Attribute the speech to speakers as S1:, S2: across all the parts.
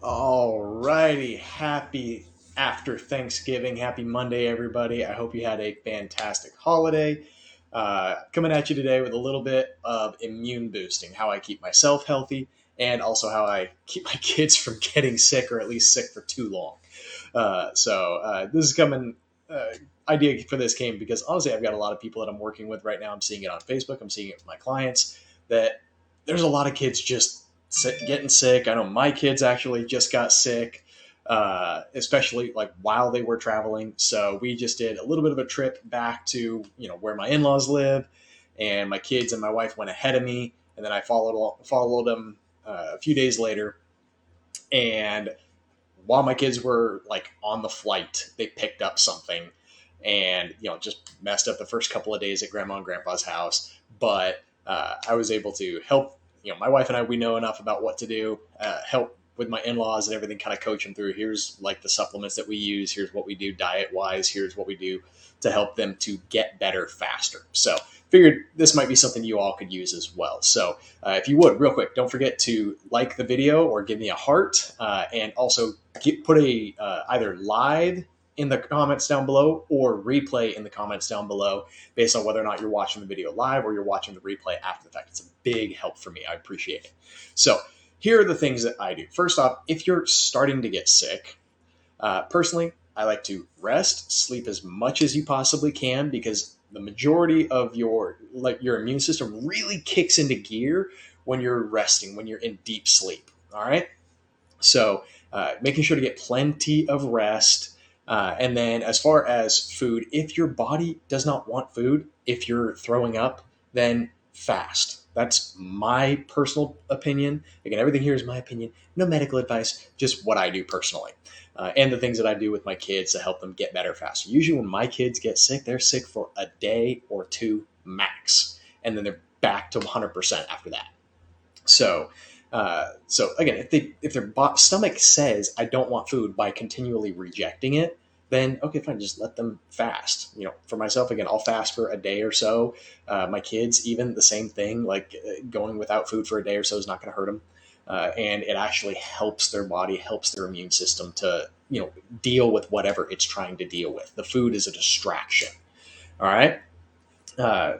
S1: All righty. Happy after Thanksgiving. Happy Monday, everybody. I hope you had a fantastic holiday. Coming at you today with a little bit of immune boosting, how I keep myself healthy, and also how I keep my kids from getting sick or at least sick for too long. This is coming. Uh, Idea for this came because honestly, I've got a lot of people that I'm working with right now. I'm seeing it on Facebook. I'm seeing it with my clients that there's a lot of kids just getting sick. I know my kids actually just got sick, especially like while they were traveling. So we just did a little bit of a trip back to where my in-laws live, and my kids and my wife went ahead of me, and then I followed them a few days later, and while my kids were like on the flight, they picked up something and just messed up the first couple of days at grandma and grandpa's house. But I was able to help. My wife and I, we know enough about what to do. Help with my in-laws and everything, kind of coach them through. Here's like the supplements that we use. Here's what we do diet wise. Here's what we do to help them to get better faster. So figured this might be something you all could use as well. So if you would, real quick, don't forget to like the video or give me a heart, and also put a either live in the comments down below or replay in the comments down below based on whether or not you're watching the video live or you're watching the replay after the fact. It's a big help for me. I appreciate it. So here are the things that I do. First off, if you're starting to get sick, personally, I like to rest, sleep as much as you possibly can, because the majority of your immune system really kicks into gear when you're resting, when you're in deep sleep. All right. So making sure to get plenty of rest. And then as far as food, if your body does not want food, if you're throwing up, then fast. That's my personal opinion. Again, everything here is my opinion. No medical advice, just what I do personally. And the things that I do with my kids to help them get better faster. Usually when my kids get sick, they're sick for a day or two max. And then they're back to 100% after that. So again, if their stomach says I don't want food by continually rejecting it, then okay, fine, just let them fast. For myself, again, I'll fast for a day or so. My kids, even the same thing. Like going without food for a day or so is not going to hurt them, and it actually helps their body, helps their immune system to deal with whatever it's trying to deal with. The food is a distraction. All right. Uh,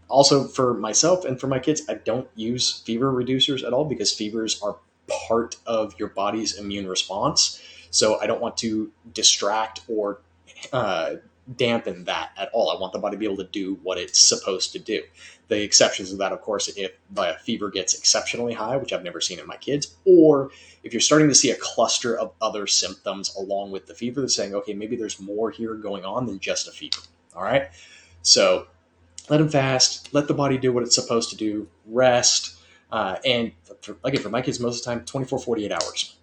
S1: Also, for myself and for my kids, I don't use fever reducers at all because fevers are part of your body's immune response. So I don't want to distract or uh, dampen that at all. I want the body to be able to do what it's supposed to do. The exceptions of that, of course, if the fever gets exceptionally high, which I've never seen in my kids, or if you're starting to see a cluster of other symptoms along with the fever, that's saying, okay, maybe there's more here going on than just a fever. All right. So let them fast, let the body do what it's supposed to do, rest, and again, for my kids, most of the time, 24, 48 hours.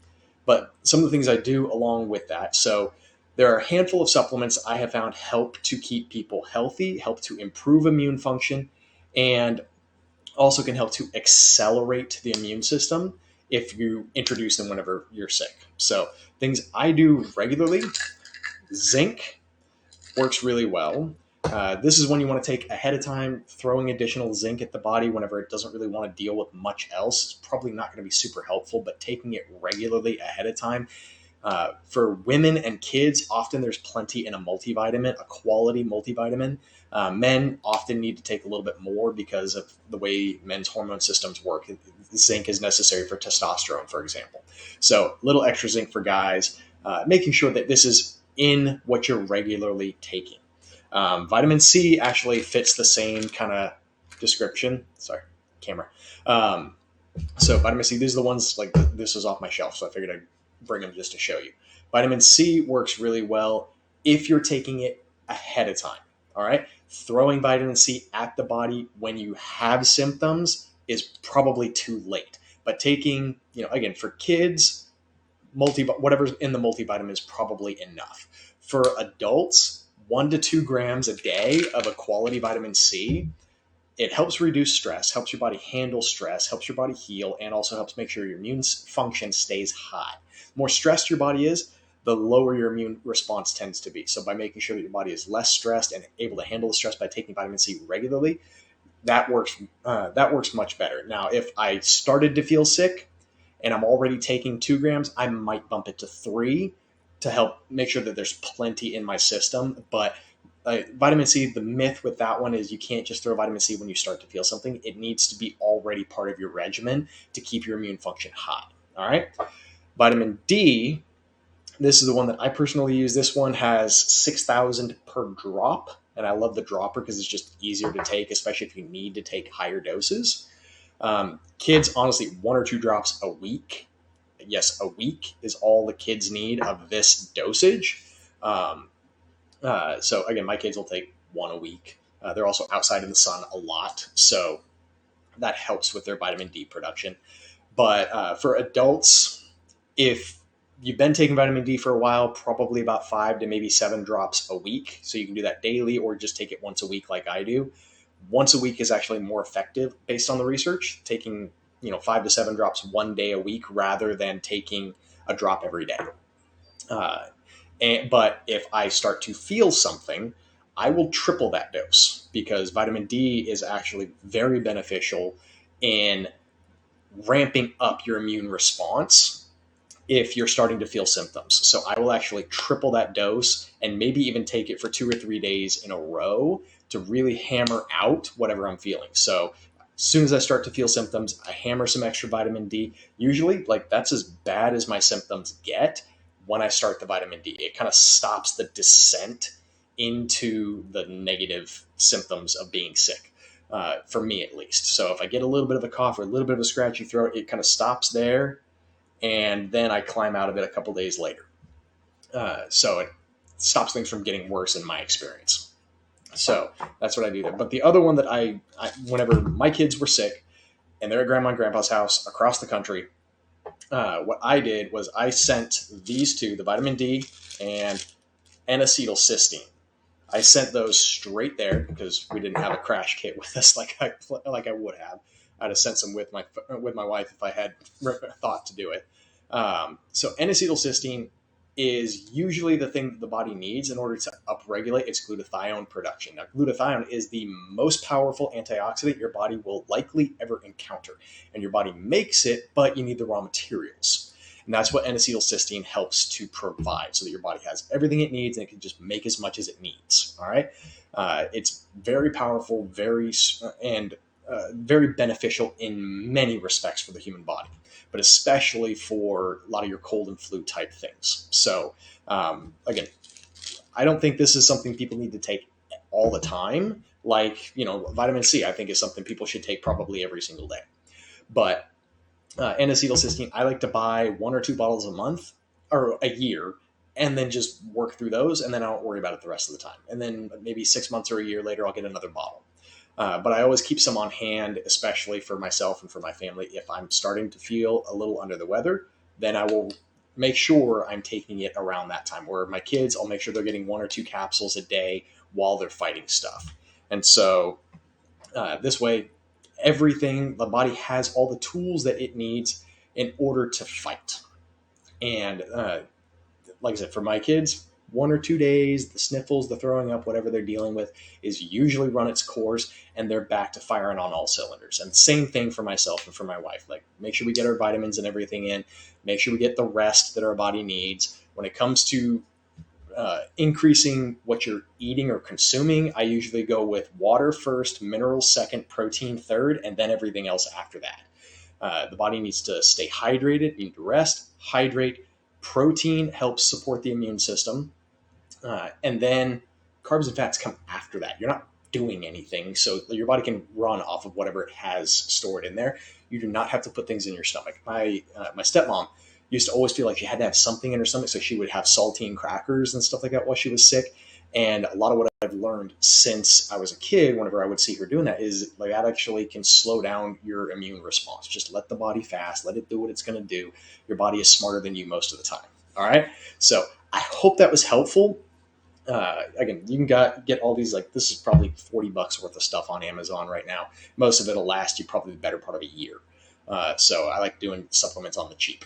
S1: But some of the things I do along with that. So there are a handful of supplements I have found help to keep people healthy, help to improve immune function, and also can help to accelerate the immune system if you introduce them whenever you're sick. So things I do regularly: zinc works really well. This is one you want to take ahead of time. Throwing additional zinc at the body whenever it doesn't really want to deal with much else is probably not going to be super helpful, but taking it regularly ahead of time. For women and kids, often there's plenty in a multivitamin, a quality multivitamin. Men often need to take a little bit more because of the way men's hormone systems work. Zinc is necessary for testosterone, for example. So, little extra zinc for guys, making sure that this is in what you're regularly taking. Vitamin C actually fits the same kind of description. Sorry, camera. So vitamin C, these are the ones, like this is off my shelf, so I figured I'd bring them just to show you. Vitamin C works really well if you're taking it ahead of time. All right. Throwing vitamin C at the body when you have symptoms is probably too late. But taking, again, for kids, whatever's in the multivitamin is probably enough. For adults, 1 to 2 grams a day of a quality vitamin C, it helps reduce stress, helps your body handle stress, helps your body heal, and also helps make sure your immune function stays high. The more stressed your body is, the lower your immune response tends to be. So by making sure that your body is less stressed and able to handle the stress by taking vitamin C regularly, that works much better. Now, if I started to feel sick and I'm already taking 2 grams, I might bump it to 3 to help make sure that there's plenty in my system. But vitamin C, the myth with that one is you can't just throw vitamin C when you start to feel something. It needs to be already part of your regimen to keep your immune function high. All right. Vitamin D, this is the one that I personally use. This one has 6,000 per drop. And I love the dropper because it's just easier to take, especially if you need to take higher doses. Kids, honestly, 1 or 2 drops a week. Yes, a week is all the kids need of this dosage. Um, so again, my kids will take one a week. They're also outside in the sun a lot, so that helps with their vitamin D production. But for adults, if you've been taking vitamin D for a while, probably about 5 to maybe 7 drops a week. So you can do that daily or just take it once a week like I do. Once a week is actually more effective based on the research, taking 5 to 7 drops one day a week rather than taking a drop every day. But if I start to feel something, I will triple that dose because vitamin D is actually very beneficial in ramping up your immune response if you're starting to feel symptoms. So I will actually triple that dose and maybe even take it for 2 or 3 days in a row to really hammer out whatever I'm feeling. So as soon as I start to feel symptoms, I hammer some extra vitamin D. Usually, like that's as bad as my symptoms get when I start the vitamin D. It kind of stops the descent into the negative symptoms of being sick. For me at least. So if I get a little bit of a cough or a little bit of a scratchy throat, it kind of stops there, and then I climb out of it a couple days later. So it stops things from getting worse in my experience. So that's what I do there. But the other one that whenever my kids were sick and they're at grandma and grandpa's house across the country, what I did was I sent these two, the vitamin D and N-acetylcysteine. I sent those straight there because we didn't have a crash kit with us like I would have. I'd have sent some with my wife if I had thought to do it. So N-acetylcysteine is usually the thing that the body needs in order to upregulate its glutathione production. Now, glutathione is the most powerful antioxidant your body will likely ever encounter, and your body makes it, but you need the raw materials. And that's what N-acetylcysteine helps to provide so that your body has everything it needs and it can just make as much as it needs. All right. It's very powerful, very beneficial in many respects for the human body, but especially for a lot of your cold and flu type things. So, again, I don't think this is something people need to take all the time. Like, vitamin C, I think is something people should take probably every single day. But N-acetylcysteine, I like to buy 1 or 2 bottles a month or a year and then just work through those. And then I don't worry about it the rest of the time. And then maybe 6 months or a year later, I'll get another bottle. But I always keep some on hand, especially for myself and for my family. If I'm starting to feel a little under the weather, then I will make sure I'm taking it around that time. Where my kids, I'll make sure they're getting 1 or 2 capsules a day while they're fighting stuff. And so this way, everything, the body has all the tools that it needs in order to fight. And like I said, for my kids, 1 or 2 days, the sniffles, the throwing up, whatever they're dealing with is usually run its course and they're back to firing on all cylinders. And same thing for myself and for my wife. Like, make sure we get our vitamins and everything in, make sure we get the rest that our body needs. When it comes to increasing what you're eating or consuming, I usually go with water first, minerals second, protein third, and then everything else after that. The body needs to stay hydrated, you need to rest, hydrate. Protein helps support the immune system. And then carbs and fats come after that. You're not doing anything, so your body can run off of whatever it has stored in there. You do not have to put things in your stomach. My stepmom used to always feel like she had to have something in her stomach, so she would have saltine crackers and stuff like that while she was sick. And a lot of what I've learned since I was a kid, whenever I would see her doing that, is like that actually can slow down your immune response. Just let the body fast, let it do what it's going to do. Your body is smarter than you most of the time. All right. So I hope that was helpful. Again, you can get all these, like, this is probably $40 worth of stuff on Amazon right now. Most of it will last you probably the better part of a year. So I like doing supplements on the cheap.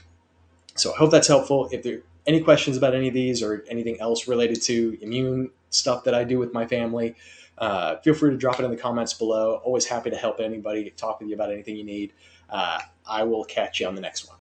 S1: So I hope that's helpful. If there are any questions about any of these or anything else related to immune stuff that I do with my family, feel free to drop it in the comments below. Always happy to help anybody, talk with you about anything you need. I will catch you on the next one.